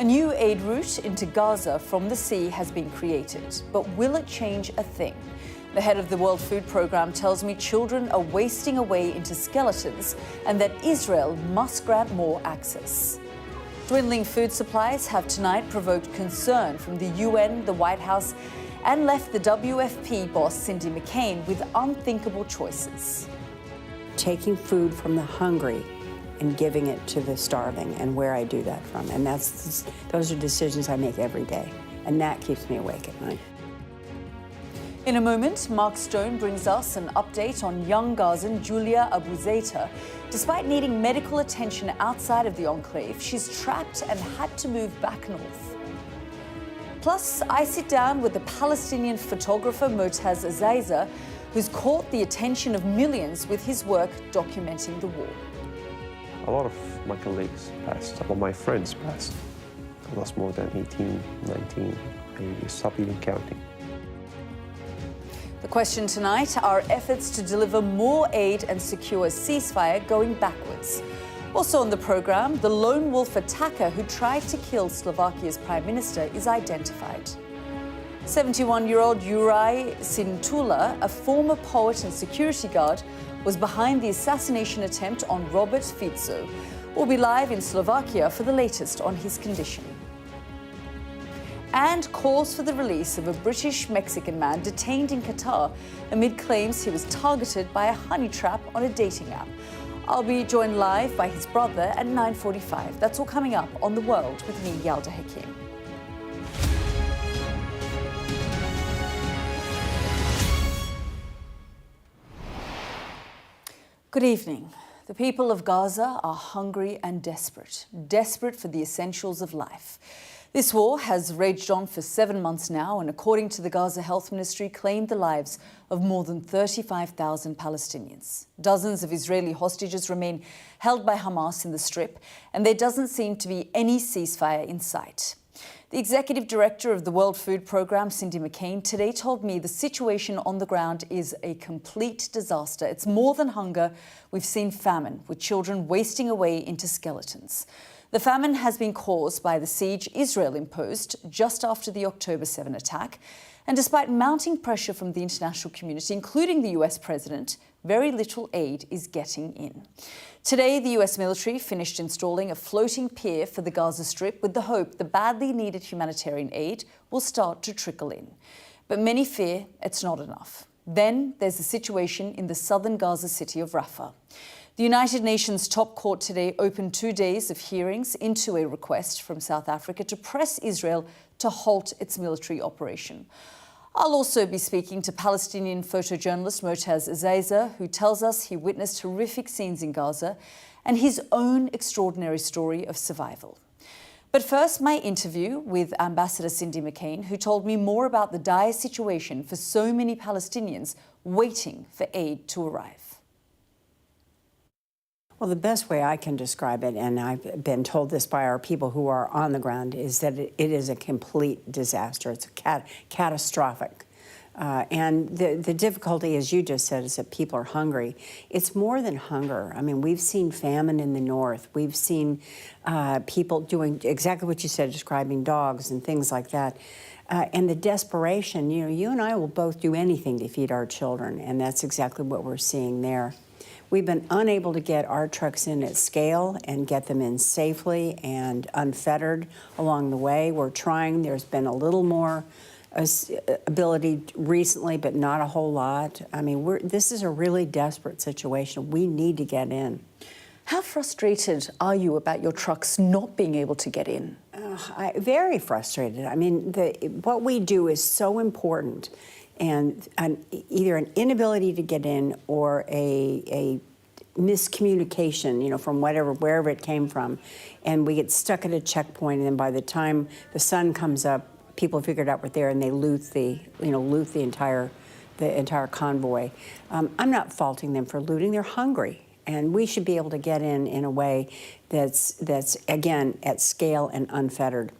A new aid route into Gaza from the sea has been created, but will it change a thing? The head of the World Food Programme tells me children are wasting away into skeletons and that Israel must grant more access. Dwindling food supplies have tonight provoked concern from the UN, the White House, and left the WFP boss Cindy McCain with unthinkable choices. Taking food from the hungry and giving it to the starving, and where I do that from. And those are decisions I make every day, and that keeps me awake at night. In a moment, Mark Stone brings us an update on young Gazan Julia Abu-Zaita. Despite needing medical attention outside of the enclave, she's trapped and had to move back north. Plus, I sit down with the Palestinian photographer Motaz Azaiza, who's caught the attention of millions with his work documenting the war. A lot of my colleagues passed, a lot of my friends passed. I lost more than 18, 19, I stopped even counting. The question tonight, are efforts to deliver more aid and secure a ceasefire going backwards? Also on the programme, the lone wolf attacker who tried to kill Slovakia's Prime Minister is identified. 71-year-old Juraj Cintula, a former poet and security guard, was behind the assassination attempt on Robert Fico. We'll be live in Slovakia for the latest on his condition. And calls for the release of a British-Mexican man detained in Qatar amid claims he was targeted by a honey trap on a dating app. I'll be joined live by his brother at 9:45. That's all coming up on The World with me, Yalda Hakim. Good evening. The people of Gaza are hungry and desperate for the essentials of life. This war has raged on for 7 months now, and according to the Gaza Health Ministry, claimed the lives of more than 35,000 Palestinians. Dozens of Israeli hostages remain held by Hamas in the Strip, and there doesn't seem to be any ceasefire in sight. The executive director of the World Food Programme, Cindy McCain, today told me the situation on the ground is a complete disaster. It's more than hunger. We've seen famine, with children wasting away into skeletons. The famine has been caused by the siege Israel imposed just after the October 7 attack. And despite mounting pressure from the international community, including the US president, very little aid is getting in. Today, the US military finished installing a floating pier for the Gaza Strip with the hope the badly needed humanitarian aid will start to trickle in. But many fear it's not enough. Then there's the situation in the southern Gaza city of Rafah. The United Nations top court today opened 2 days of hearings into a request from South Africa to press Israel to halt its military operation. I'll also be speaking to Palestinian photojournalist Motaz Azaiza, who tells us he witnessed horrific scenes in Gaza and his own extraordinary story of survival. But first, my interview with Ambassador Cindy McCain, who told me more about the dire situation for so many Palestinians waiting for aid to arrive. Well, the best way I can describe it, and I've been told this by our people who are on the ground, is that it is a complete disaster. It's catastrophic. And the difficulty, as you just said, is that people are hungry. It's more than hunger. I mean, we've seen famine in the north. We've seen people doing exactly what you said, describing dogs and things like that. And the desperation, you know, you and I will both do anything to feed our children, and that's exactly what we're seeing there. We've been unable to get our trucks in at scale and get them in safely and unfettered along the way. We're trying. There's been a little more ability recently, but not a whole lot. I mean, this is a really desperate situation. We need to get in. How frustrated are you about your trucks not being able to get in? Very frustrated. I mean, what we do is so important. And either an inability to get in or a miscommunication, you know, from wherever it came from, and we get stuck at a checkpoint, and then by the time the sun comes up, people figured out we're there, and they loot the entire convoy. I'm not faulting them for looting; they're hungry, and we should be able to get in a way that's again at scale and unfettered.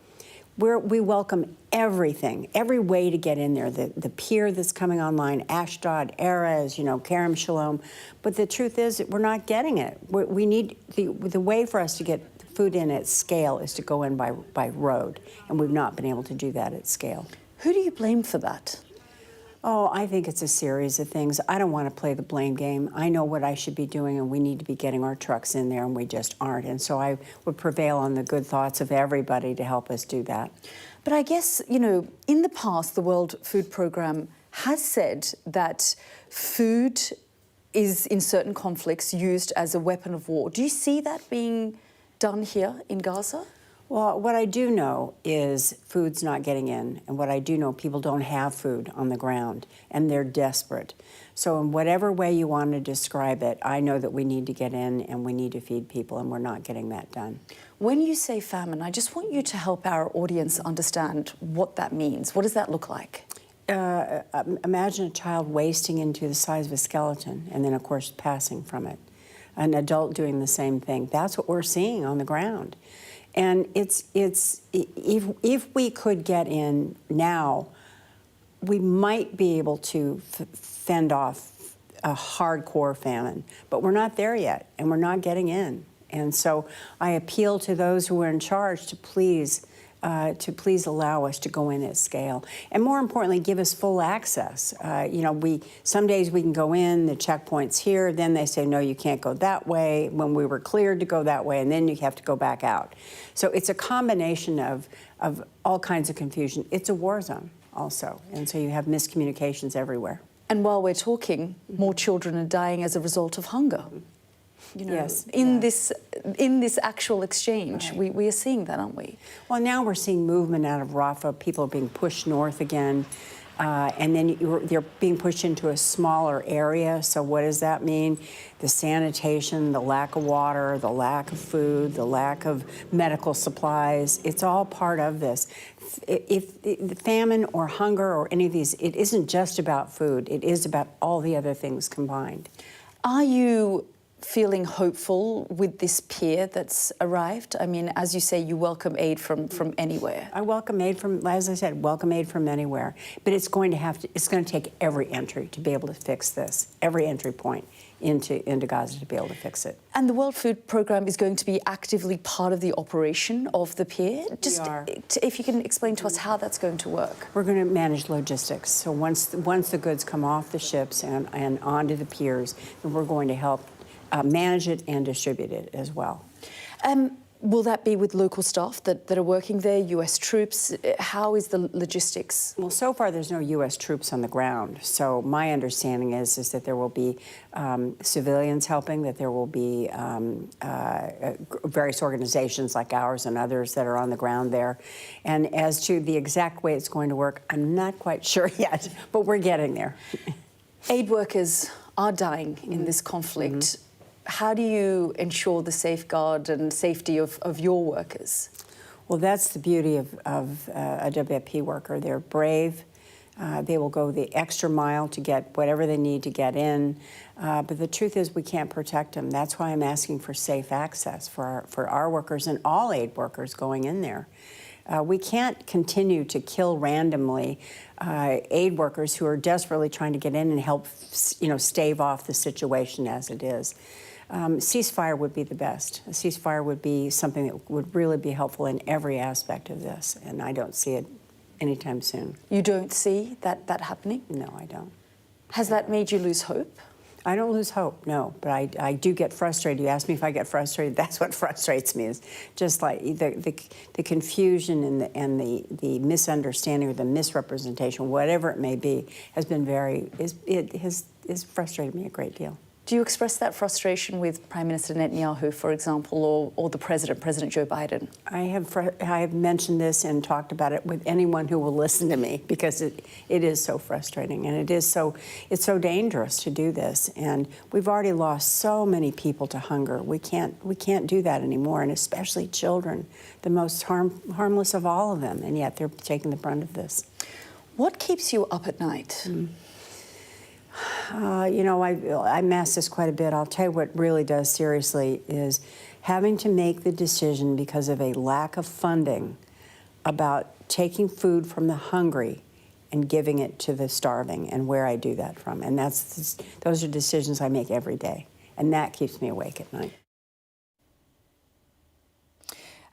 We welcome everything, every way to get in there. The pier that's coming online, Ashdod, Erez, you know, Kerem Shalom. But the truth is that we're not getting it. We need the way for us to get food in at scale is to go in by road, and we've not been able to do that at scale. Who do you blame for that? Oh, I think it's a series of things. I don't want to play the blame game. I know what I should be doing, and we need to be getting our trucks in there, and we just aren't. And so I would prevail on the good thoughts of everybody to help us do that. But I guess, you know, in the past, the World Food Programme has said that food is, in certain conflicts, used as a weapon of war. Do you see that being done here in Gaza? Well, what I do know is food's not getting in, and what I do know, people don't have food on the ground, and they're desperate. So in whatever way you want to describe it, I know that we need to get in and we need to feed people, and we're not getting that done. When you say famine, I just want you to help our audience understand what that means. What does that look like? Imagine a child wasting into the size of a skeleton, and then, of course, passing from it. An adult doing the same thing. That's what we're seeing on the ground. And if we could get in now, we might be able to fend off a hardcore famine, but we're not there yet, and we're not getting in. And so I appeal to those who are in charge to please allow us to go in at scale, and more importantly, give us full access. You know, some days we can go in, the checkpoint's here, then they say, no, you can't go that way, when we were cleared to go that way, and then you have to go back out. So it's a combination of all kinds of confusion. It's a war zone also, and so you have miscommunications everywhere. And while we're talking, more children are dying as a result of hunger. You know, yes, in this actual exchange, right. we are seeing that, aren't we? Well, now we're seeing movement out of Rafah. People are being pushed north again, and then they're being pushed into a smaller area. So what does that mean? The sanitation, the lack of water, the lack of food, the lack of medical supplies, it's all part of this. If the famine or hunger or any of these, it isn't just about food. It is about all the other things combined. Are you feeling hopeful with this pier that's arrived? I mean, as you say, you welcome aid from anywhere. I welcome aid from, as I said, welcome aid from anywhere. But it's going to take every entry to be able to fix this, every entry point into Gaza to be able to fix it. And the World Food Programme is going to be actively part of the operation of the pier. Just if you can explain to us how that's going to work. We're going to manage logistics. So once the goods come off the ships and onto the piers, then we're going to help manage it and distribute it as well. Will that be with local staff that are working there, U.S. troops? How is the logistics? Well, so far there's no U.S. troops on the ground. So my understanding is that there will be civilians helping, that there will be various organizations like ours and others that are on the ground there. And as to the exact way it's going to work, I'm not quite sure yet, but we're getting there. Aid workers are dying in this conflict. Mm-hmm. How do you ensure the safeguard and safety of your workers? Well, that's the beauty of a WFP worker. They're brave. They will go the extra mile to get whatever they need to get in. But the truth is we can't protect them. That's why I'm asking for safe access for our workers and all aid workers going in there. We can't continue to kill randomly aid workers who are desperately trying to get in and help, stave off the situation as it is. Ceasefire would be the best. A ceasefire would be something that would really be helpful in every aspect of this, and I don't see it anytime soon. You don't see that happening? No, I don't. Has that made you lose hope? I don't lose hope, no, but I do get frustrated. You asked me if I get frustrated. That's what frustrates me, is just like the confusion and the misunderstanding or the misrepresentation, whatever it may be, has been has frustrated me a great deal. Do you express that frustration with Prime Minister Netanyahu, for example, or the President Joe Biden? I have mentioned this and talked about it with anyone who will listen to me, because it is so frustrating, and it's so dangerous to do this. And we've already lost so many people to hunger. We can't do that anymore, and especially children, the most harmless of all of them, and yet they're taking the brunt of this. What keeps you up at night? I'm asked this quite a bit. I'll tell you what really does seriously is having to make the decision because of a lack of funding about taking food from the hungry and giving it to the starving, and where I do that from. And those are decisions I make every day, and that keeps me awake at night.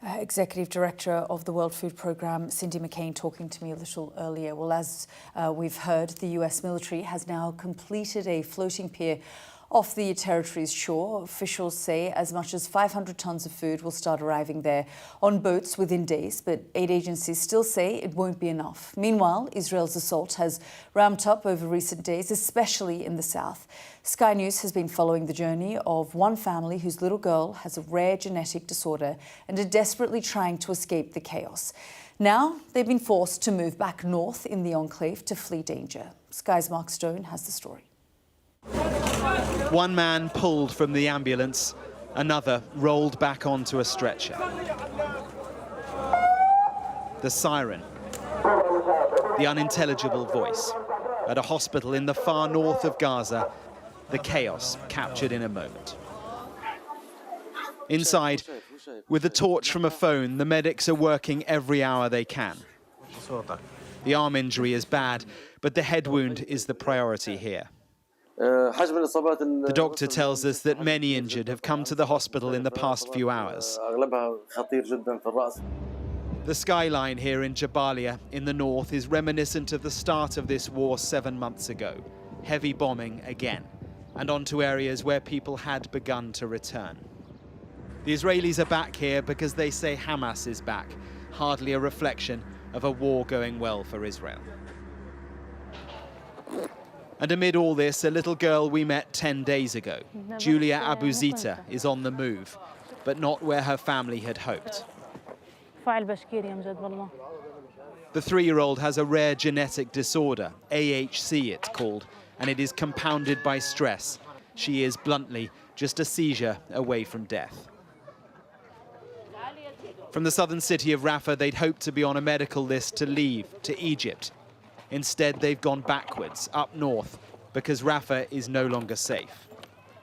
Executive Director of the World Food Programme, Cindy McCain, talking to me a little earlier. Well, as we've heard, the US military has now completed a floating pier off the territory's shore. Officials say as much as 500 tons of food will start arriving there on boats within days, but aid agencies still say it won't be enough. Meanwhile, Israel's assault has ramped up over recent days, especially in the south. Sky News has been following the journey of one family whose little girl has a rare genetic disorder and are desperately trying to escape the chaos. Now, they've been forced to move back north in the enclave to flee danger. Sky's Mark Stone has the story. One man pulled from the ambulance, another rolled back onto a stretcher. The siren, the unintelligible voice. At a hospital in the far north of Gaza, the chaos captured in a moment. Inside, with a torch from a phone, the medics are working every hour they can. The arm injury is bad, but the head wound is the priority here. The doctor tells us that many injured have come to the hospital in the past few hours. The skyline here in Jabalia in the north is reminiscent of the start of this war 7 months ago. Heavy bombing again, and onto areas where people had begun to return. The Israelis are back here because they say Hamas is back, hardly a reflection of a war going well for Israel. And amid all this, a little girl we met 10 days ago, Julia Abuzita, is on the move, but not where her family had hoped. The 3-year-old has a rare genetic disorder, AHC it's called, and it is compounded by stress. She is, bluntly, just a seizure away from death. From the southern city of Rafah, they'd hoped to be on a medical list to leave to Egypt. Instead, they've gone backwards, up north, because Rafah is no longer safe.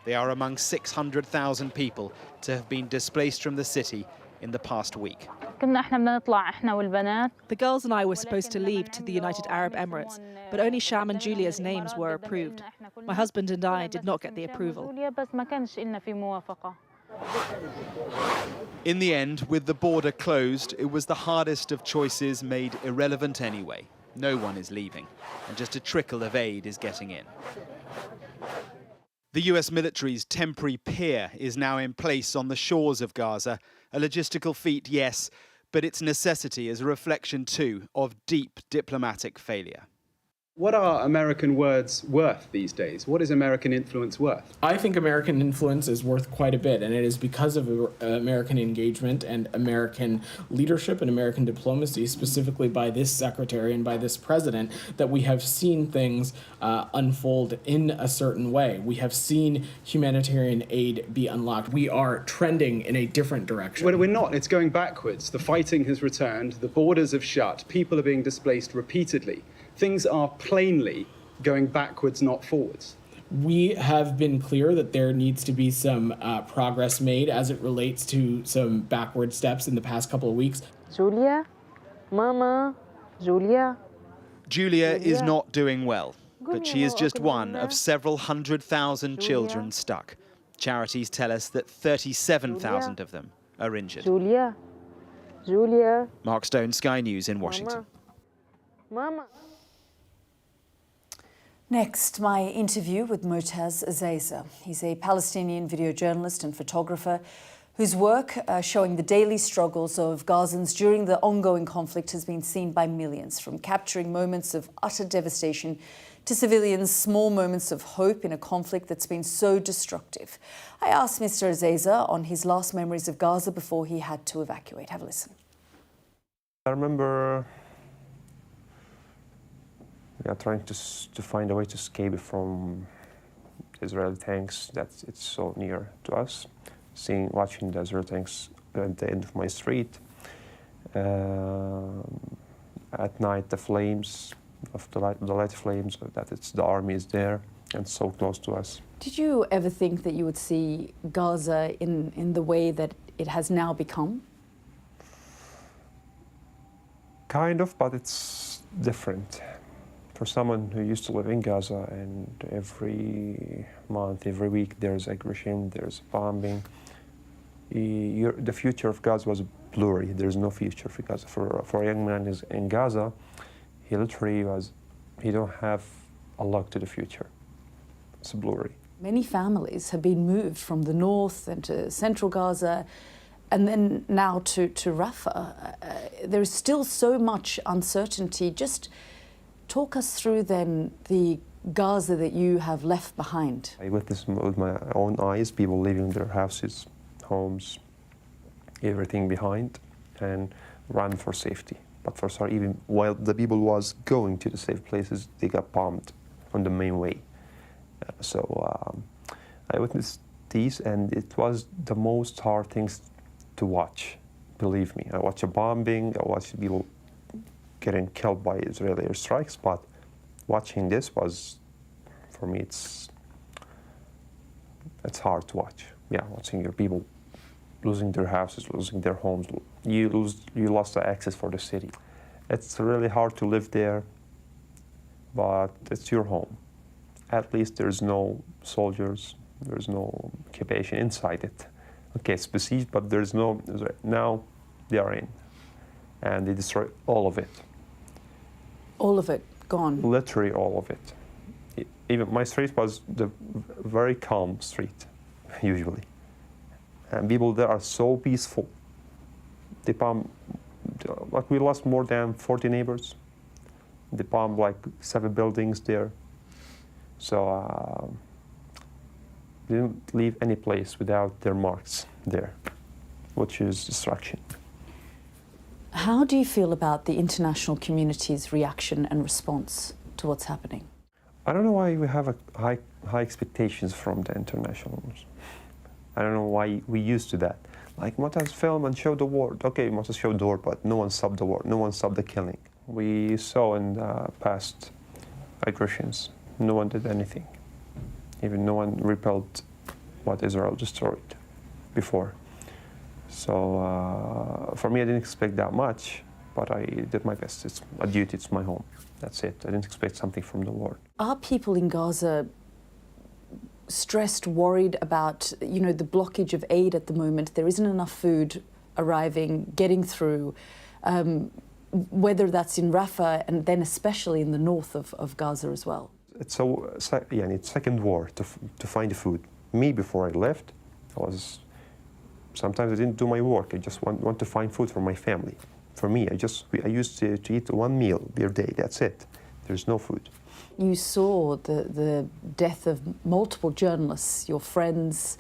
They are among 600,000 people to have been displaced from the city in the past week. The girls and I were supposed to leave to the United Arab Emirates, but only Sham and Julia's names were approved. My husband and I did not get the approval. In the end, with the border closed, it was the hardest of choices made irrelevant anyway. No one is leaving, and just a trickle of aid is getting in. The US military's temporary pier is now in place on the shores of Gaza. A logistical feat, yes, but its necessity is a reflection, too, of deep diplomatic failure. What are American words worth these days? What is American influence worth? I think American influence is worth quite a bit, and it is because of American engagement and American leadership and American diplomacy, specifically by this secretary and by this president, that we have seen things unfold in a certain way. We have seen humanitarian aid be unlocked. We are trending in a different direction. Well, we're not. It's going backwards. The fighting has returned. The borders have shut. People are being displaced repeatedly. Things are plainly going backwards, not forwards. We have been clear that there needs to be some progress made as it relates to some backward steps in the past couple of weeks. Julia, Mama, Julia. Julia is not doing well, but she is just one of several 100,000 children stuck. Charities tell us that 37,000 of them are injured. Julia. Mark Stone, Sky News in Washington. Mama. Next, my interview with Motaz Azaiza. He's a Palestinian video journalist and photographer whose work showing the daily struggles of Gazans during the ongoing conflict has been seen by millions, from capturing moments of utter devastation to civilians' small moments of hope in a conflict that's been so destructive. I asked Mr. Azaiza on his last memories of Gaza before he had to evacuate. Have a listen. I remember trying to find a way to escape from Israeli tanks that it's so near to us. Watching the Israeli tanks at the end of my street. At night, the flames of the light flames, that the army is there and so close to us. Did you ever think that you would see Gaza in the way that it has now become? Kind of, but it's different. For someone who used to live in Gaza and every month, every week, there's aggression, there's bombing. The future of Gaza was blurry. There's no future for Gaza. For a young man is in Gaza, he don't have a look to the future. It's blurry. Many families have been moved from the north into central Gaza and then now to Rafah. There's still so much uncertainty. Just talk us through then the Gaza that you have left behind. I witnessed with my own eyes people leaving their houses, homes, everything behind, and ran for safety. But for some, even while the people was going to the safe places, they got bombed on the main way. I witnessed these, and it was the most hard things to watch. Believe me, I watched a bombing, I watched people getting killed by Israeli airstrikes, but watching this was, for me, it's hard to watch. Yeah, watching your people losing their houses, losing their homes. You lost the access for the city. It's really hard to live there, but it's your home. At least there's no soldiers, there's no occupation inside it. Okay, it's besieged, but there's no, now they are in, and they destroy all of it. All of it gone? Literally all of it. Even my street was the very calm street, usually. And people there are so peaceful. They bomb, like we lost more than 40 neighbors. They bombed like 7 buildings there. So they didn't leave any place without their marks there, which is destruction. How do you feel about the international community's reaction and response to what's happening? I don't know why we have high expectations from the internationals. I don't know why we used to that. Like, Motaz film and show the war. Okay, Motaz showed the war, but no one stopped the war. No one stopped the killing. We saw in the past aggressions. No one did anything. Even no one repelled what Israel destroyed before. So for me, I didn't expect that much, but I did my best. It's a duty, it's my home. That's it. I didn't expect something from the war. Are people in Gaza stressed, worried about, the blockage of aid at the moment? There isn't enough food arriving, getting through, whether that's in Rafah and then especially in the north of Gaza as well. It's second war to find the food. Me, before I left, sometimes I didn't do my work. I just want to find food for my family. For me, I used to eat 1 meal per day. That's it. There's no food. You saw the death of multiple journalists, your friends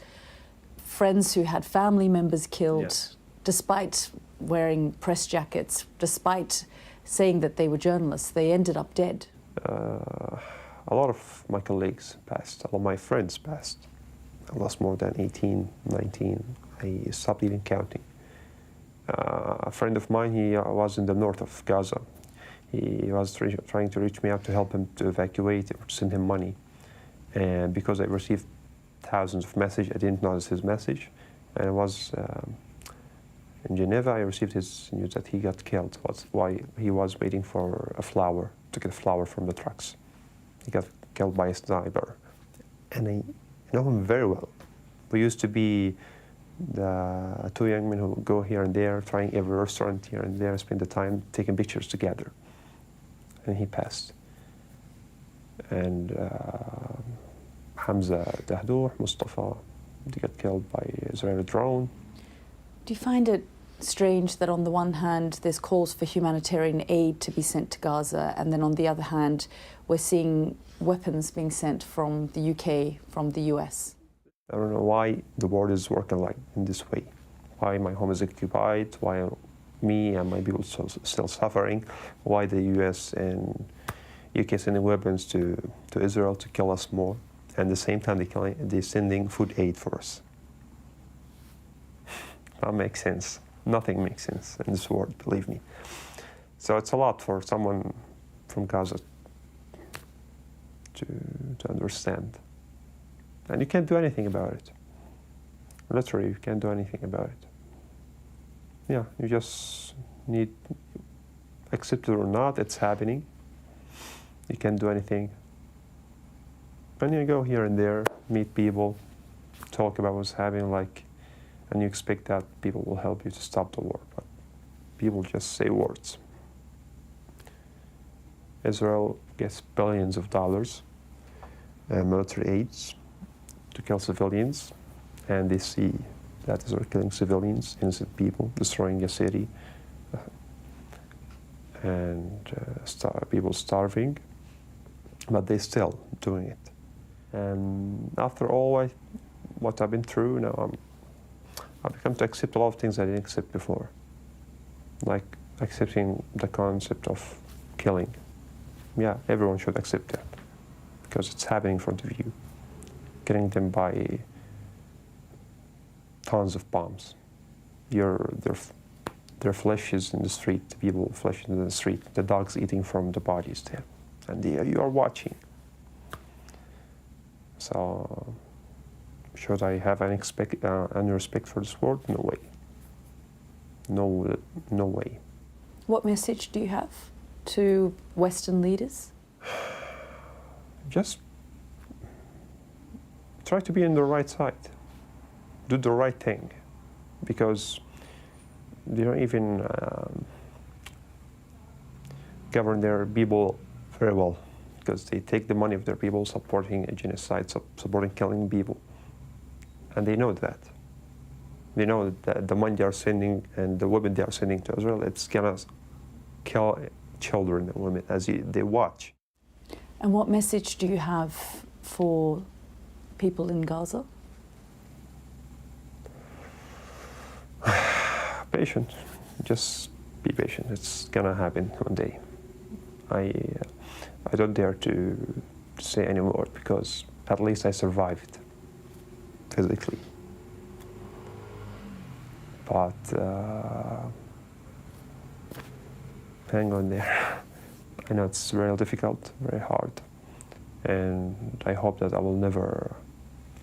who had family members killed, yes, despite wearing press jackets, despite saying that they were journalists. They ended up dead. A lot of my colleagues passed. A lot of my friends passed. I lost more than 18, 19. I stopped even counting. A friend of mine, he was in the north of Gaza. He was trying to reach me out to help him to evacuate or to send him money. And because I received thousands of messages, I didn't notice his message. And I was in Geneva, I received his news that he got killed. That's why he was waiting for a flower, to get a flower from the trucks. He got killed by a sniper. And I know him very well. We used to be the 2 young men who go here and there, trying every restaurant here and there, spend the time taking pictures together. And he passed. And Hamza Dahdour, Mustafa, they got killed by Israeli drone. Do you find it strange that on the one hand there's calls for humanitarian aid to be sent to Gaza, and then on the other hand we're seeing weapons being sent from the UK, from the US? I don't know why the world is working like in this way. Why my home is occupied, why me and my people still suffering, why the US and UK sending weapons to Israel to kill us more, and at the same time they're sending food aid for us. That makes sense. Nothing makes sense in this world, believe me. So it's a lot for someone from Gaza to understand. And you can't do anything about it. Literally, you can't do anything about it. Yeah, you just need, accept it or not, it's happening. You can't do anything. And you go here and there, meet people, talk about what's happening, like and you expect that people will help you to stop the war, but people just say words. Israel gets billions of dollars military aids to kill civilians, and they see that Israel killing civilians, innocent people, destroying a city, and people starving, but they're still doing it. And after all what I've been through, now I've become to accept a lot of things I didn't accept before, like accepting the concept of killing. Yeah, everyone should accept that, because it's happening in front of you. Killing them by tons of bombs. Their flesh is in the street, the people's flesh is in the street, the dogs eating from the bodies there, and you are watching. So, should I have any respect for this world? No way. No way. What message do you have to Western leaders? Just try to be on the right side. Do the right thing, because they don't even govern their people very well, because they take the money of their people supporting a genocide, supporting killing people. And they know that. They know that the money they are sending and the weapon they are sending to Israel, it's gonna kill children and women as they watch. And what message do you have for people in Gaza? Patient. Just be patient. It's gonna happen one day. I don't dare to say any more, because at least I survived physically. But hang on there. I know it's very difficult, very hard, and I hope that I will never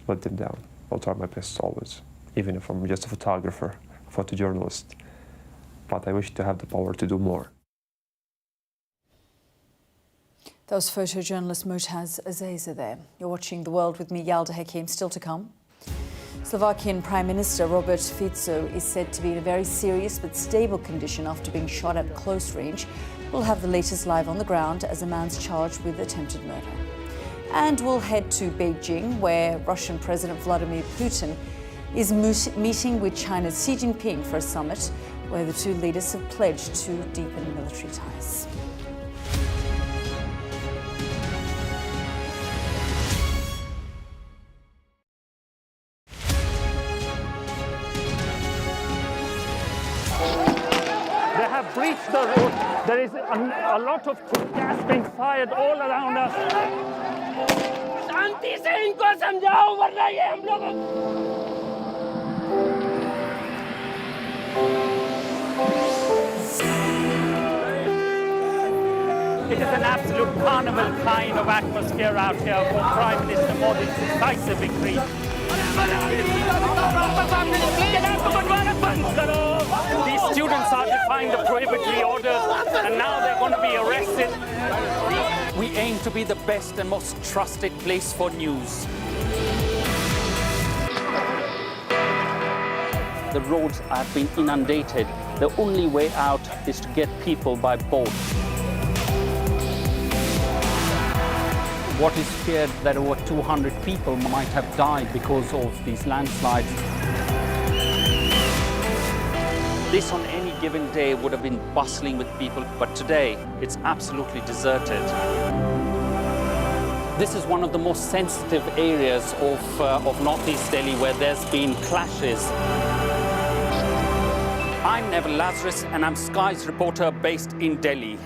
let them down. I'll try my best always, even if I'm just a photographer, photojournalist. But I wish to have the power to do more. That was photojournalist Motaz Azaiza there. You're watching The World with me, Yalda Hakim. Still to come. Slovakian Prime Minister Robert Fico is said to be in a very serious but stable condition after being shot at close range. We'll have the latest live on the ground as a man's charged with attempted murder. And we'll head to Beijing, where Russian President Vladimir Putin is meeting with China's Xi Jinping for a summit where the two leaders have pledged to deepen military ties. They have breached the road. There is a lot of gas being fired all around us. शांति से इनको समझाओ, वरना ये हम लोग It is an absolute carnival kind of atmosphere out here for Prime Minister Modi's decisive victory. These students are defying the prohibitory orders, and now they're going to be arrested. We aim to be the best and most trusted place for news. The roads have been inundated. The only way out is to get people by boat. What is feared that over 200 people might have died because of these landslides. This on any given day would have been bustling with people, but today it's absolutely deserted. This is one of the most sensitive areas of northeast Delhi where there's been clashes. I'm Neville Lazarus and I'm Sky's reporter based in Delhi.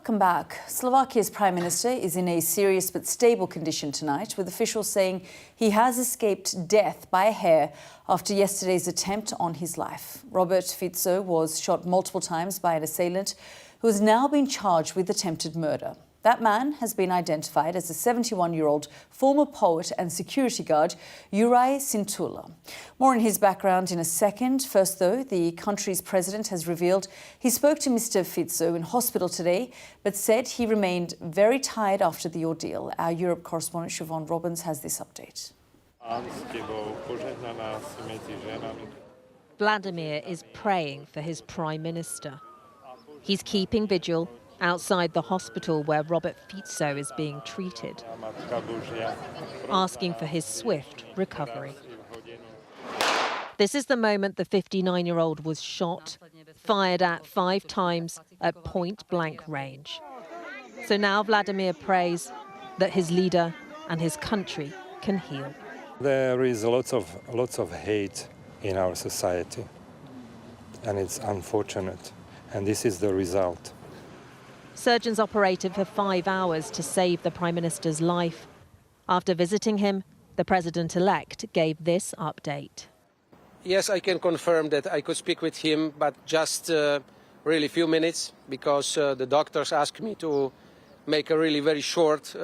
Welcome back. Slovakia's Prime Minister is in a serious but stable condition tonight, with officials saying he has escaped death by a hair after yesterday's attempt on his life. Robert Fico was shot multiple times by an assailant who has now been charged with attempted murder. That man has been identified as a 71-year-old former poet and security guard, Yalda Hakim. More on his background in a second. First, though, the country's president has revealed he spoke to Mr. Fico in hospital today, but said he remained very tired after the ordeal. Our Europe correspondent Siobhan Robbins has this update. Vladimir is praying for his prime minister. He's keeping vigil outside the hospital where Robert Fico is being treated, asking for his swift recovery. This is the moment the 59-year-old was shot, fired at 5 times at point-blank range. So now Vladimir prays that his leader and his country can heal. There is lots of hate in our society, and it's unfortunate, and this is the result. Surgeons operated for 5 hours to save the Prime Minister's life. After visiting him, the President-elect gave this update. Yes, I can confirm that I could speak with him, but just really few minutes, because the doctors asked me to make a really very short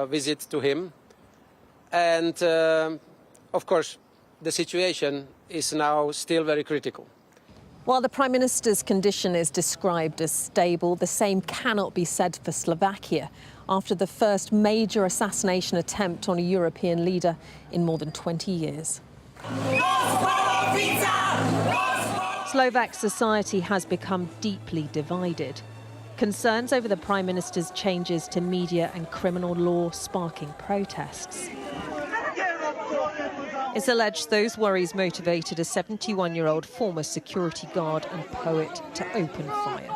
visit to him. And, of course, the situation is now still very critical. While the Prime Minister's condition is described as stable, the same cannot be said for Slovakia after the first major assassination attempt on a European leader in more than 20 years. Slovak society has become deeply divided. Concerns over the Prime Minister's changes to media and criminal law sparking protests. It's alleged those worries motivated a 71-year-old former security guard and poet to open fire.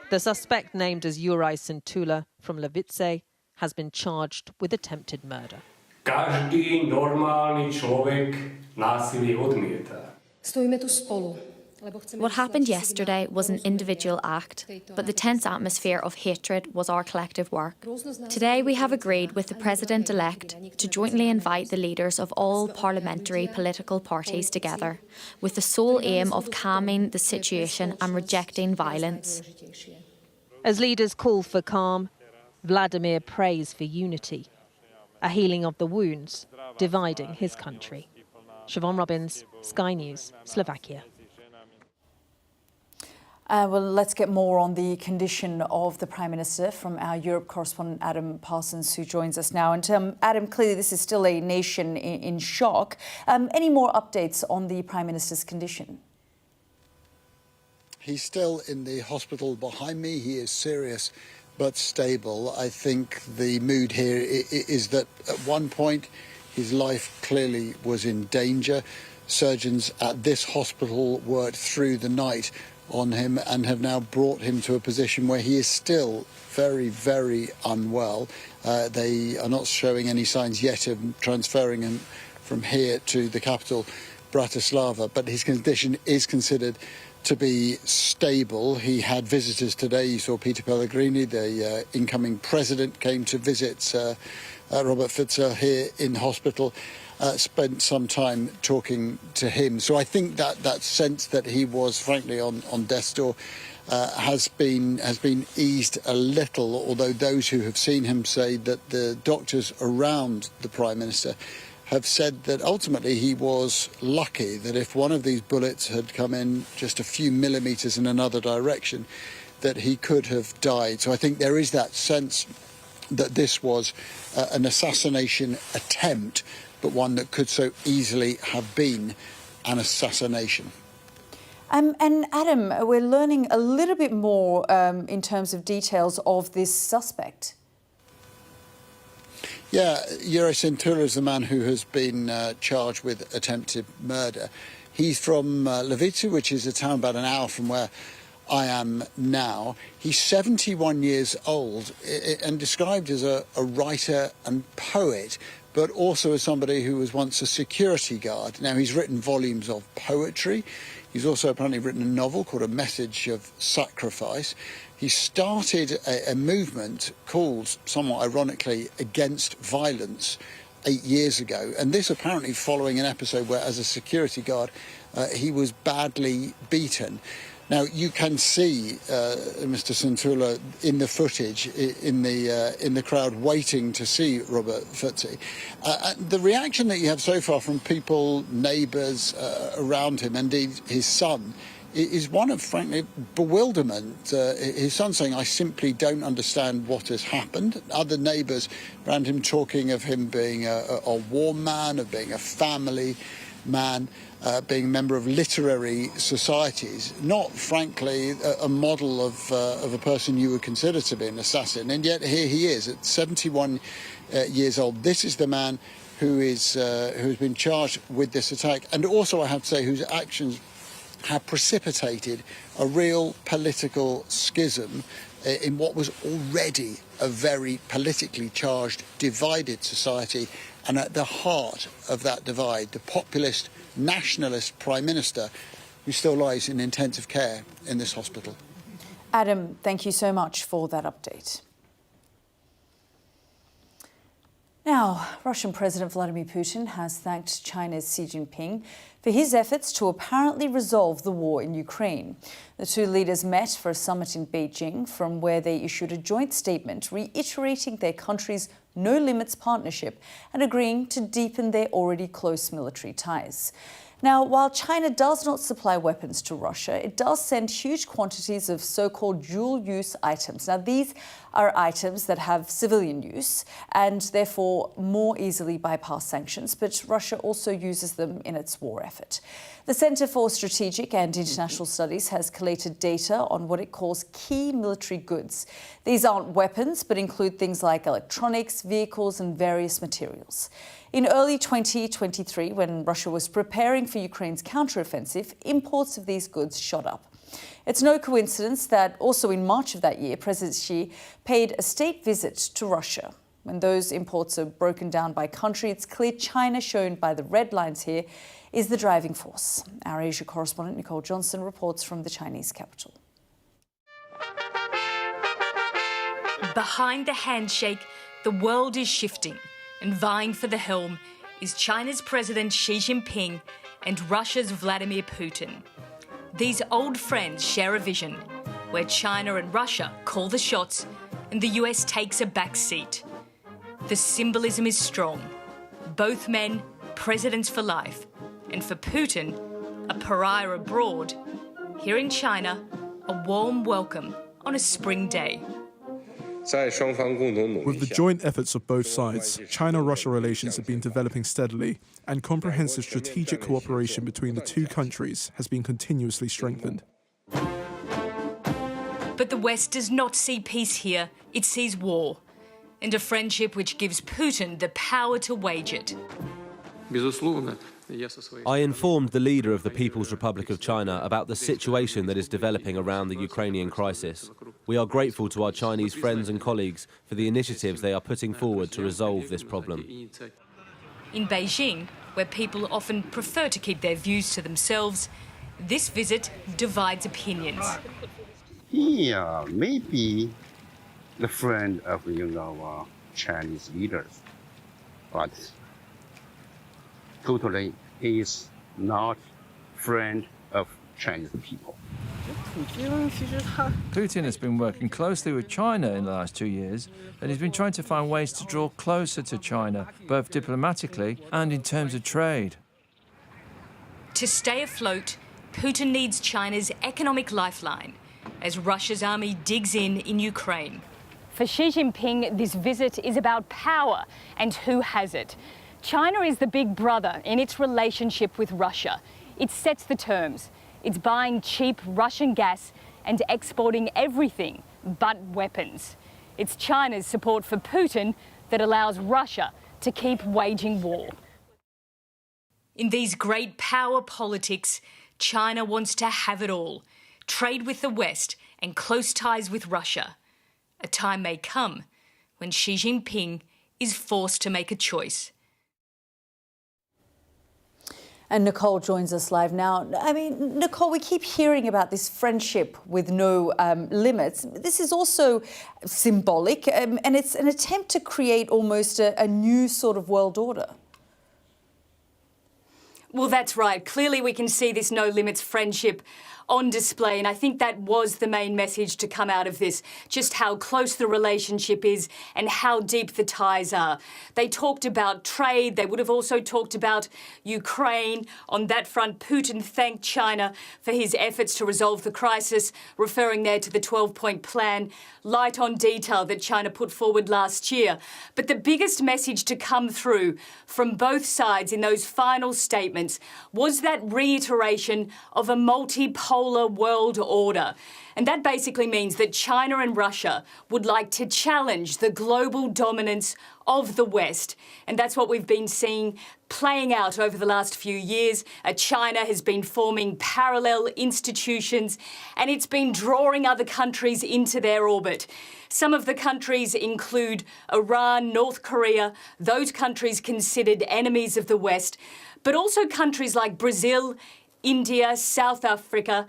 The suspect, named as Yalda Hakim from Levice, has been charged with attempted murder. Každý normálny človek násilie odmieta. Stojíme tu spolu. What happened yesterday was an individual act, but the tense atmosphere of hatred was our collective work. Today we have agreed with the President-elect to jointly invite the leaders of all parliamentary political parties together, with the sole aim of calming the situation and rejecting violence. As leaders call for calm, Vladimir prays for unity, a healing of the wounds dividing his country. Siobhan Robbins, Sky News, Slovakia. Well, let's get more on the condition of the Prime Minister from our Europe correspondent Adam Parsons, who joins us now. And Adam, clearly this is still a nation in shock. Any more updates on the Prime Minister's condition? He's still in the hospital behind me. He is serious but stable. I think the mood here is that at one point his life clearly was in danger. Surgeons at this hospital worked through the night on him and have now brought him to a position where he is still very, very unwell. They are not showing any signs yet of transferring him from here to the capital, Bratislava, but his condition is considered to be stable. He had visitors today. You saw Peter Pellegrini, the incoming president, came to visit Robert Fico here in hospital. Spent some time talking to him. So I think that sense that he was, frankly, on death's door has been eased a little, although those who have seen him say that the doctors around the Prime Minister have said that ultimately he was lucky, that if one of these bullets had come in just a few millimetres in another direction, that he could have died. So I think there is that sense that this was an assassination attempt, but one that could so easily have been an assassination. And Adam, we're learning a little bit more in terms of details of this suspect. Yeah, Yalda Hakim is the man who has been charged with attempted murder. He's from Levice, which is a town about an hour from where I am now. He's 71 years old and described as a writer and poet, but also as somebody who was once a security guard. Now, he's written volumes of poetry. He's also apparently written a novel called A Message of Sacrifice. He started a movement called, somewhat ironically, Against Violence 8 years ago. And this apparently following an episode where, as a security guard, he was badly beaten. Now, you can see Mr. Santula in the footage, in the crowd waiting to see Robert Futsi. The reaction that you have so far from people, neighbours around him, and his son, is one of, frankly, bewilderment. His son saying, I simply don't understand what has happened. Other neighbours around him talking of him being a warm man, of being a family man, being a member of literary societies, not, frankly, a model of a person you would consider to be an assassin. And yet here he is at 71 years old. This is the man who's been charged with this attack, and also, I have to say, whose actions have precipitated a real political schism in what was already a very politically charged, divided society. And at the heart of that divide, the populist, nationalist Prime Minister, who still lies in intensive care in this hospital. Adam, thank you so much for that update. Now, Russian President Vladimir Putin has thanked China's Xi Jinping for his efforts to apparently resolve the war in Ukraine. The two leaders met for a summit in Beijing, from where they issued a joint statement reiterating their countries' no-limits partnership and agreeing to deepen their already close military ties. Now, while China does not supply weapons to Russia, it does send huge quantities of so-called dual-use items. Now, these are items that have civilian use and therefore more easily bypass sanctions, but Russia also uses them in its war effort. The Centre for Strategic and International Studies has collated data on what it calls key military goods. These aren't weapons, but include things like electronics, vehicles, and various materials. In early 2023, when Russia was preparing for Ukraine's counteroffensive, imports of these goods shot up. It's no coincidence that also in March of that year, President Xi paid a state visit to Russia. When those imports are broken down by country, it's clear China, shown by the red lines here, is the driving force. Our Asia correspondent Nicole Johnson reports from the Chinese capital. Behind the handshake, the world is shifting, and vying for the helm is China's President Xi Jinping and Russia's Vladimir Putin. These old friends share a vision where China and Russia call the shots and the US takes a back seat. The symbolism is strong. Both men, presidents for life, and for Putin, a pariah abroad. Here in China, a warm welcome on a spring day. With the joint efforts of both sides, China-Russia relations have been developing steadily, and comprehensive strategic cooperation between the two countries has been continuously strengthened. But the West does not see peace here, it sees war, and a friendship which gives Putin the power to wage it. I informed the leader of the People's Republic of China about the situation that is developing around the Ukrainian crisis. We are grateful to our Chinese friends and colleagues for the initiatives they are putting forward to resolve this problem. In Beijing, where people often prefer to keep their views to themselves, this visit divides opinions. He may be the friend of, Chinese leaders, but totally he is not friend of Chinese people. Putin has been working closely with China in the last 2 years, and he's been trying to find ways to draw closer to China, both diplomatically and in terms of trade. To stay afloat, Putin needs China's economic lifeline as Russia's army digs in Ukraine. For Xi Jinping, this visit is about power and who has it. China is the big brother in its relationship with Russia. It sets the terms. It's buying cheap Russian gas and exporting everything but weapons. It's China's support for Putin that allows Russia to keep waging war. In these great power politics, China wants to have it all. Trade with the West and close ties with Russia. A time may come when Xi Jinping is forced to make a choice. And Nicole joins us live now. I mean, Nicole, we keep hearing about this friendship with no limits. This is also symbolic, and it's an attempt to create almost a new sort of world order. Well, that's right. Clearly, we can see this no limits friendship on display, and I think that was the main message to come out of this, just how close the relationship is and how deep the ties are. They talked about trade. They would have also talked about Ukraine. On that front, Putin thanked China for his efforts to resolve the crisis, referring there to the 12-point plan, light on detail that China put forward last year. But the biggest message to come through from both sides in those final statements was that reiteration of a multipolar world order. And that basically means that China and Russia would like to challenge the global dominance of the West. And that's what we've been seeing playing out over the last few years. China has been forming parallel institutions, and it's been drawing other countries into their orbit. Some of the countries include Iran, North Korea, those countries considered enemies of the West, but also countries like Brazil, India, South Africa,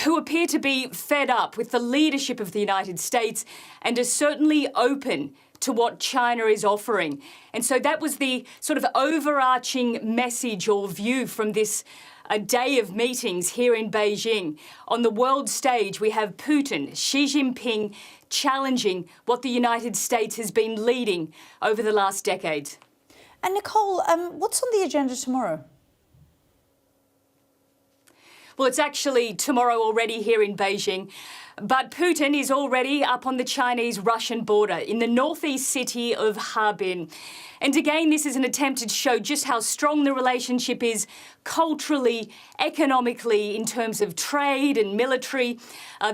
who appear to be fed up with the leadership of the United States and are certainly open to what China is offering. And so that was the sort of overarching message or view from this day of meetings here in Beijing. On the world stage, we have Putin, Xi Jinping challenging what the United States has been leading over the last decade. And Nicole, what's on the agenda tomorrow? Well, it's actually tomorrow already here in Beijing. But Putin is already up on the Chinese-Russian border in the northeast city of Harbin. And again, this is an attempt to show just how strong the relationship is culturally, economically, in terms of trade and military.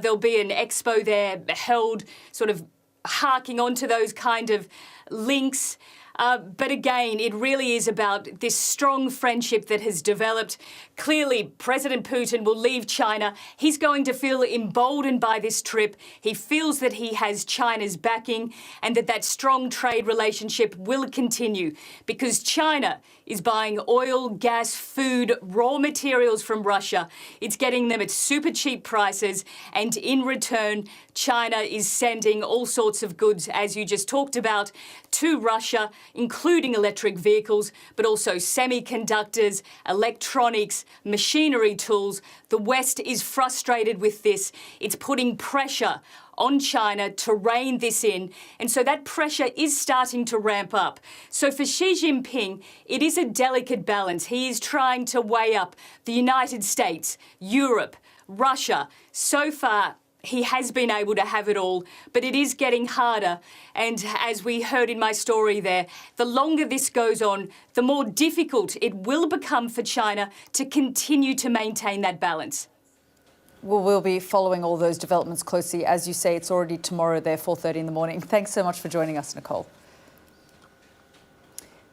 There'll be an expo there held sort of harking onto those kind of links. But again, it really is about this strong friendship that has developed. Clearly, President Putin will leave China. He's going to feel emboldened by this trip. He feels that he has China's backing and that strong trade relationship will continue because China is buying oil, gas, food, raw materials from Russia. It's getting them at super cheap prices. And in return, China is sending all sorts of goods, as you just talked about, to Russia, including electric vehicles, but also semiconductors, electronics, machinery tools. The West is frustrated with this. It's putting pressure on China to rein this in. And so that pressure is starting to ramp up. So for Xi Jinping, it is a delicate balance. He is trying to weigh up the United States, Europe, Russia. So far, he has been able to have it all, but it is getting harder. And as we heard in my story there, the longer this goes on, the more difficult it will become for China to continue to maintain that balance. Well, we'll be following all those developments closely. As you say, it's already tomorrow there, 4:30 in the morning. Thanks so much for joining us, Nicole.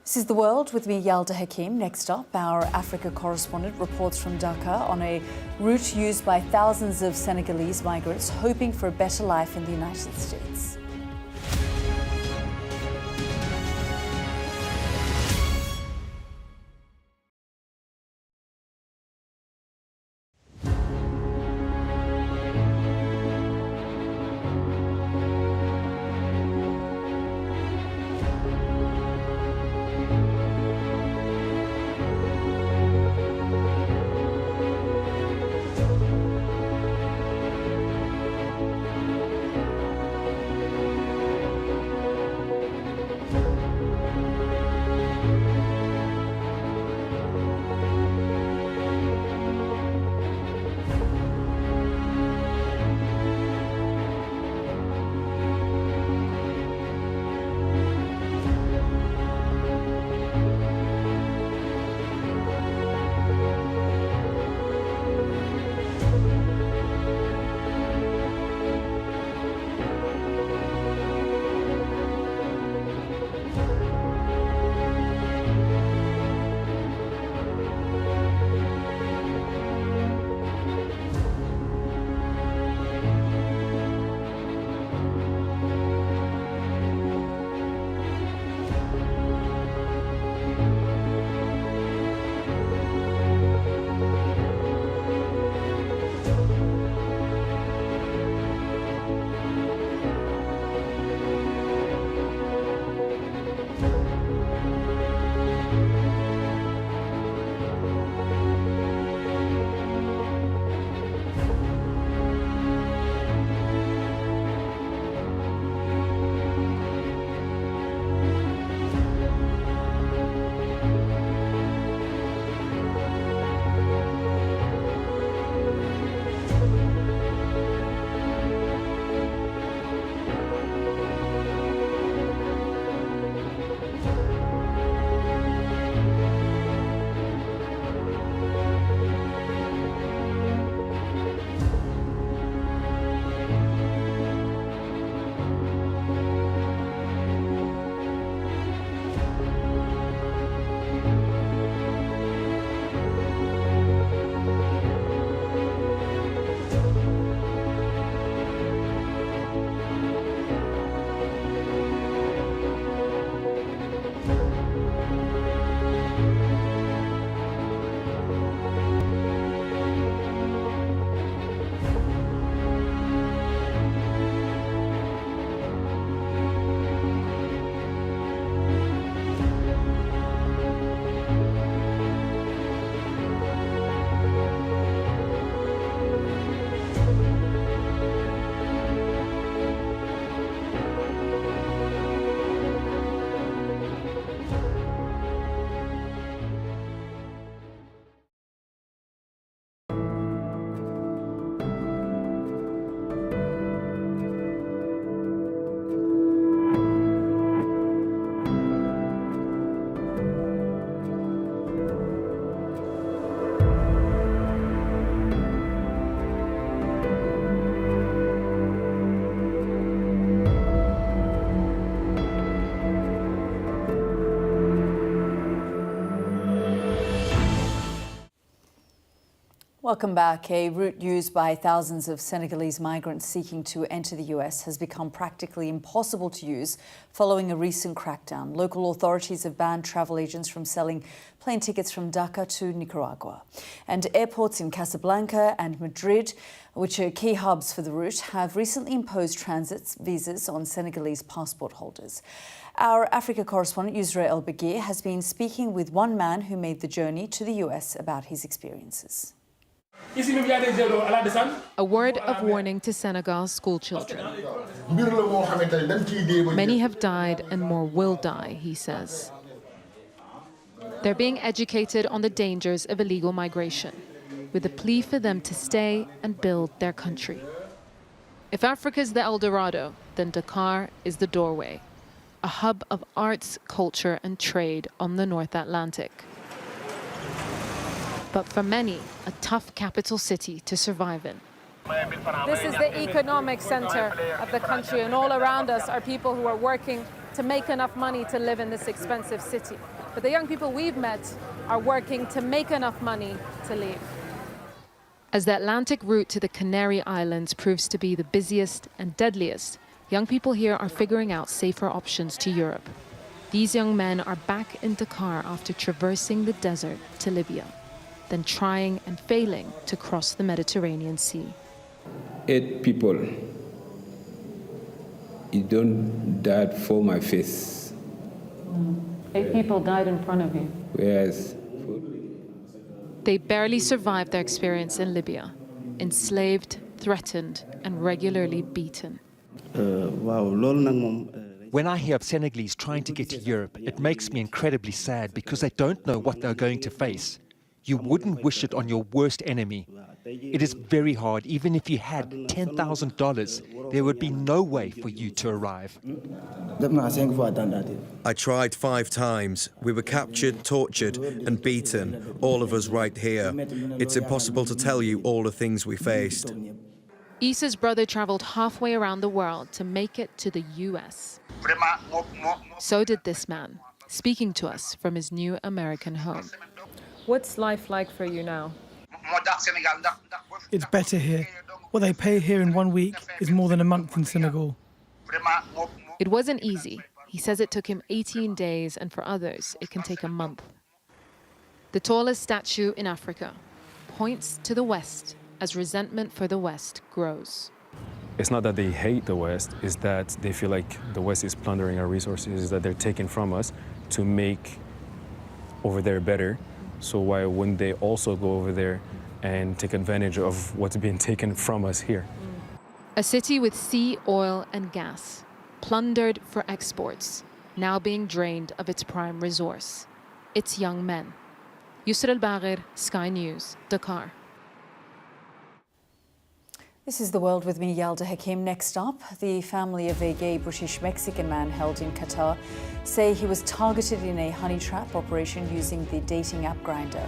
This is The World with me, Yalda Hakim. Next up, our Africa correspondent reports from Dakar on a route used by thousands of Senegalese migrants hoping for a better life in the United States. Welcome back. A route used by thousands of Senegalese migrants seeking to enter the US has become practically impossible to use following a recent crackdown. Local authorities have banned travel agents from selling plane tickets from Dhaka to Nicaragua. And airports in Casablanca and Madrid, which are key hubs for the route, have recently imposed transit visas on Senegalese passport holders. Our Africa correspondent, Yusra El-Bagir, has been speaking with one man who made the journey to the US about his experiences. A word of warning to Senegal's schoolchildren. Many have died and more will die, he says. They're being educated on the dangers of illegal migration, with a plea for them to stay and build their country. If Africa's the El Dorado, then Dakar is the doorway, a hub of arts, culture and trade on the North Atlantic. But for many, a tough capital city to survive in. This is the economic center of the country, and all around us are people who are working to make enough money to live in this expensive city. But the young people we've met are working to make enough money to leave. As the Atlantic route to the Canary Islands proves to be the busiest and deadliest, young people here are figuring out safer options to Europe. These young men are back in Dakar after traversing the desert to Libya, then trying and failing to cross the Mediterranean Sea. 8 people, you don't died for my face. 8 people died in front of you. Yes. They barely survived their experience in Libya, enslaved, threatened, and regularly beaten. When I hear of Senegalese trying to get to Europe, it makes me incredibly sad because they don't know what they're going to face. You wouldn't wish it on your worst enemy. It is very hard. Even if you had $10,000, there would be no way for you to arrive. I tried 5 times. We were captured, tortured and beaten, all of us right here. It's impossible to tell you all the things we faced. Issa's brother traveled halfway around the world to make it to the US. So did this man, speaking to us from his new American home. What's life like for you now? It's better here. What they pay here in 1 week is more than a month in Senegal. It wasn't easy. He says it took him 18 days, and for others, it can take a month. The tallest statue in Africa points to the West as resentment for the West grows. It's not that they hate the West, it's that they feel like the West is plundering our resources, that they're taking from us to make over there better. So why wouldn't they also go over there and take advantage of what's being taken from us here? A city with sea, oil and gas, plundered for exports, now being drained of its prime resource, its young men. Yusra El-Bagir, Sky News, Dakar. This is The World with me, Yalda Hakim. Next up, the family of a gay British-Mexican man held in Qatar say he was targeted in a honey trap operation using the dating app Grindr.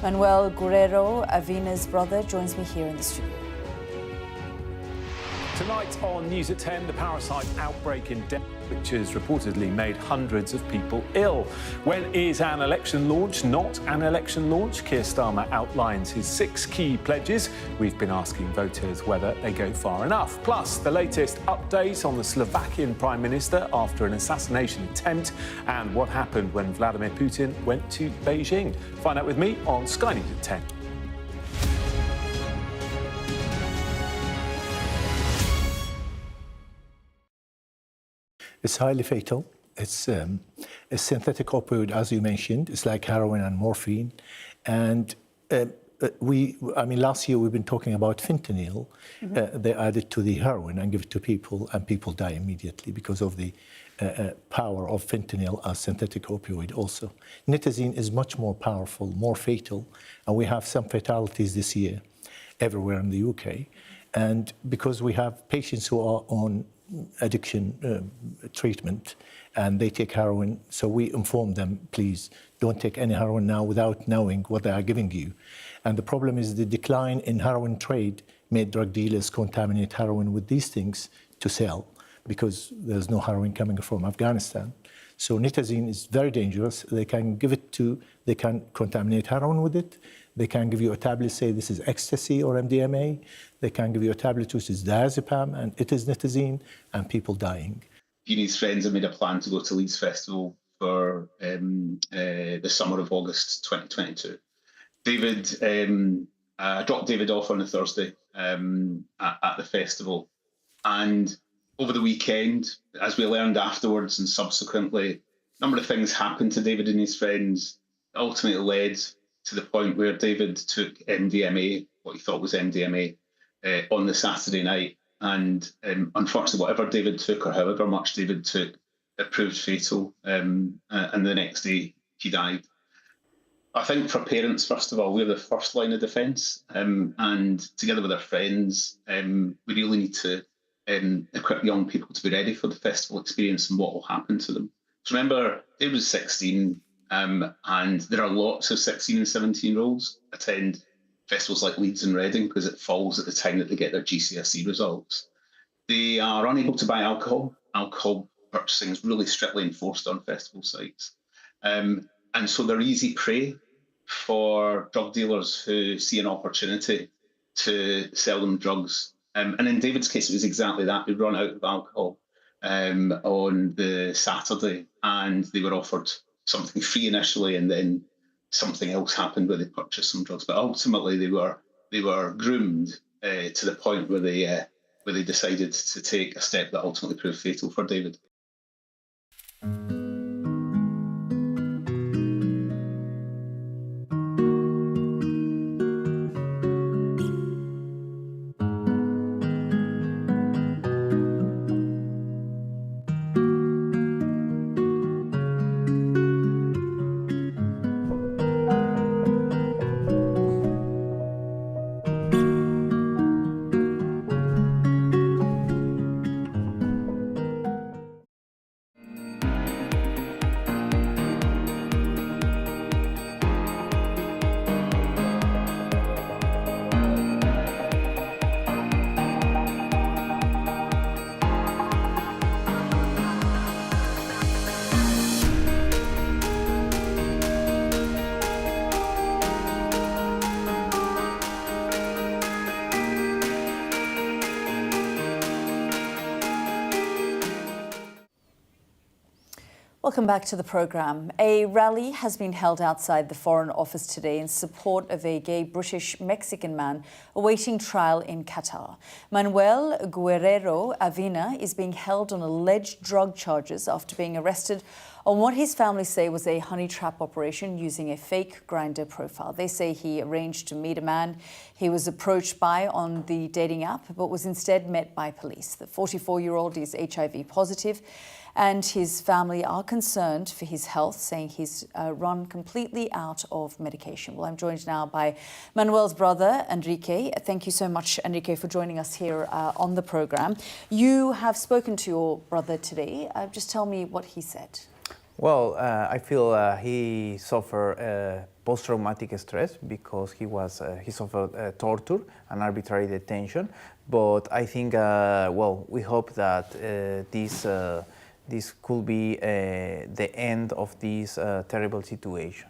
Manuel Guerrero, Avina's brother, joins me here in the studio. Tonight on News at 10, the parasite outbreak in Denmark, which has reportedly made hundreds of people ill. When is an election launch not an election launch? Keir Starmer outlines his 6 key pledges. We've been asking voters whether they go far enough. Plus, the latest update on the Slovakian Prime Minister after an assassination attempt and what happened when Vladimir Putin went to Beijing. Find out with me on Sky News at 10. It's highly fatal. It's a synthetic opioid, as you mentioned. It's like heroin and morphine. And last year we've been talking about fentanyl. They add it to the heroin and give it to people, and people die immediately because of the power of fentanyl as synthetic opioid also. Nitazene is much more powerful, more fatal, and we have some fatalities this year everywhere in the UK. And because we have patients who are on addiction treatment and they take heroin, so we inform them, please don't take any heroin now without knowing what they are giving you. And the problem is the decline in heroin trade made drug dealers contaminate heroin with these things to sell because there's no heroin coming from Afghanistan. So nitazene is very dangerous. They can contaminate heroin with it. They can give you a tablet, say this is ecstasy or MDMA. They can give you a tablet which is diazepam, and it is nitazene, and people dying. He and his friends have made a plan to go to Leeds Festival for the summer of August 2022. I dropped David off on a Thursday at the festival, and over the weekend, as we learned afterwards and subsequently, a number of things happened to David and his friends that ultimately led to the point where David took MDMA, what he thought was MDMA, on the Saturday night. And unfortunately, whatever David took or however much David took, it proved fatal. And the next day, he died. I think for parents, first of all, we're the first line of defence. And together with our friends, we really need to equip young people to be ready for the festival experience and what will happen to them. So remember, David was 16, and there are lots of 16 and 17-year-olds attend festivals like Leeds and Reading because it falls at the time that they get their GCSE results. They are unable to buy alcohol. Alcohol purchasing is really strictly enforced on festival sites. And so they're easy prey for drug dealers who see an opportunity to sell them drugs. And in David's case, it was exactly that. They'd run out of alcohol on the Saturday, and they were offered something free initially, and then something else happened where they purchased some drugs. But ultimately, they were groomed to the point where they decided to take a step that ultimately proved fatal for David. Welcome back to the programme. A rally has been held outside the Foreign Office today in support of a gay British-Mexican man awaiting trial in Qatar. Manuel Guerrero Avina is being held on alleged drug charges after being arrested on what his family say was a honey trap operation using a fake Grindr profile. They say he arranged to meet a man he was approached by on the dating app, but was instead met by police. The 44-year-old is HIV positive, and his family are concerned for his health, saying he's run completely out of medication. Well, I'm joined now by Manuel's brother, Enrique. Thank you so much, Enrique, for joining us here on the programme. You have spoken to your brother today. Just tell me what he said. Well, I feel he suffered post-traumatic stress because he suffered torture and arbitrary detention. But I think, we hope that this could be the end of this terrible situation.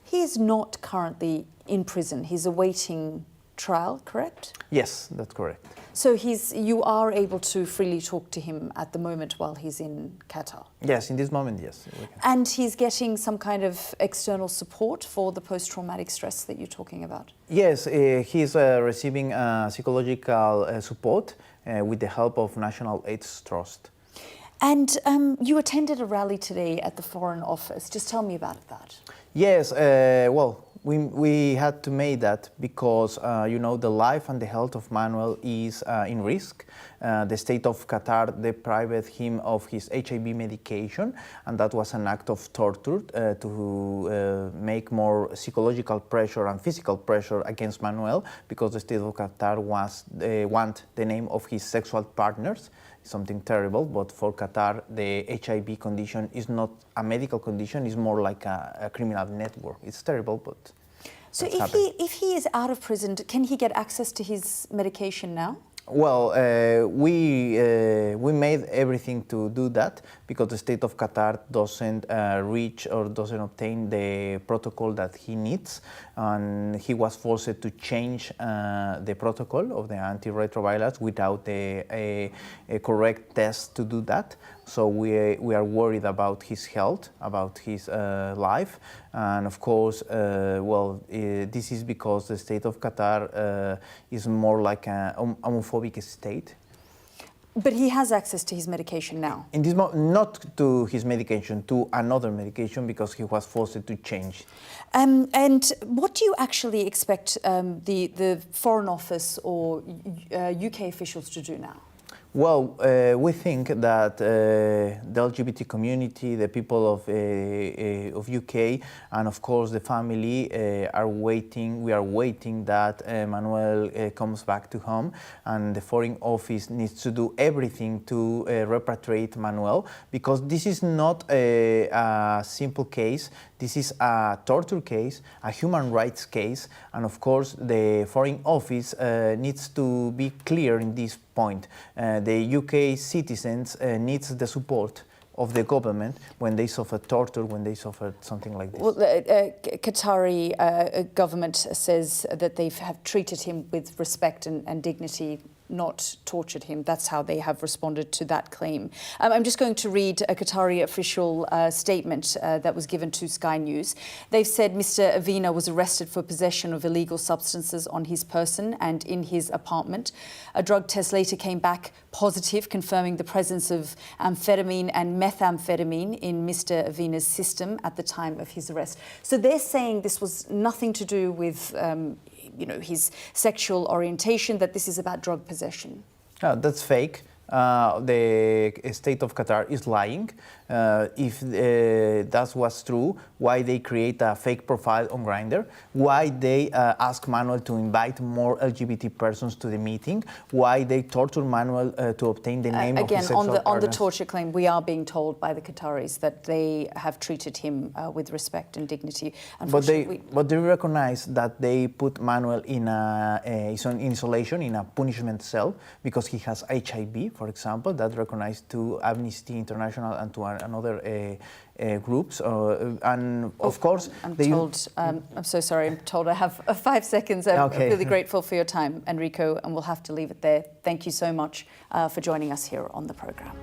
He is not currently in prison. He's awaiting trial, correct? Yes, that's correct. So you are able to freely talk to him at the moment while he's in Qatar? Yes, in this moment, yes. And he's getting some kind of external support for the post-traumatic stress that you're talking about? Yes, he's receiving psychological support with the help of National AIDS Trust. And you attended a rally today at the Foreign Office. Just tell me about that. Yes, we had to make that because, the life and the health of Manuel is in risk. The state of Qatar deprived him of his HIV medication, and that was an act of torture to make more psychological pressure and physical pressure against Manuel, because the state of Qatar want the name of his sexual partners. Something terrible, but for Qatar, the HIV condition is not a medical condition, it's more like a criminal network. It's terrible, but so if he is out of prison, can he get access to his medication now? Well, we made everything to do that because the state of Qatar doesn't reach or doesn't obtain the protocol that he needs. and he was forced to change the protocol of the antiretrovirals without a correct test to do that. So we are worried about his health, about his life, and of course, this is because the state of Qatar is more like a homophobic state. But he has access to his medication now. In this not to his medication, to another medication, because he was forced to change. And what do you actually expect the Foreign Office or UK officials to do now? Well, we think that the LGBT community, the people of UK, and of course the family are waiting. We are waiting that Manuel comes back to home, and the Foreign Office needs to do everything to repatriate Manuel, because this is not a simple case. This is a torture case, a human rights case, and of course the Foreign Office needs to be clear in this point. The UK citizens needs the support of the government when they suffer torture, when they suffer something like this. Well, Qatari government says that they have treated him with respect and dignity, not tortured him. That's how they have responded to that claim. I'm just going to read a Qatari official statement that was given to Sky News. They've said Mr. Avina was arrested for possession of illegal substances on his person and in his apartment. A drug test later came back positive, confirming the presence of amphetamine and methamphetamine in Mr. Avina's system at the time of his arrest. So they're saying this was nothing to do with his sexual orientation, that this is about drug possession. That's fake. The state of Qatar is lying. If that was true, why they create a fake profile on Grindr? Why they ask Manuel to invite more LGBT persons to the meeting? Why they torture Manuel to obtain the name of his sexual partners? On the torture claim, we are being told by the Qataris that they have treated him with respect and dignity. But they recognize that they put Manuel in isolation, in a punishment cell, because he has HIV, for example. That recognized to Amnesty International and to another groups, and of course I'm so sorry, I'm told I have 5 seconds. I'm really grateful for your time, Enrico, and we'll have to leave it there. Thank you so much for joining us here on the programme.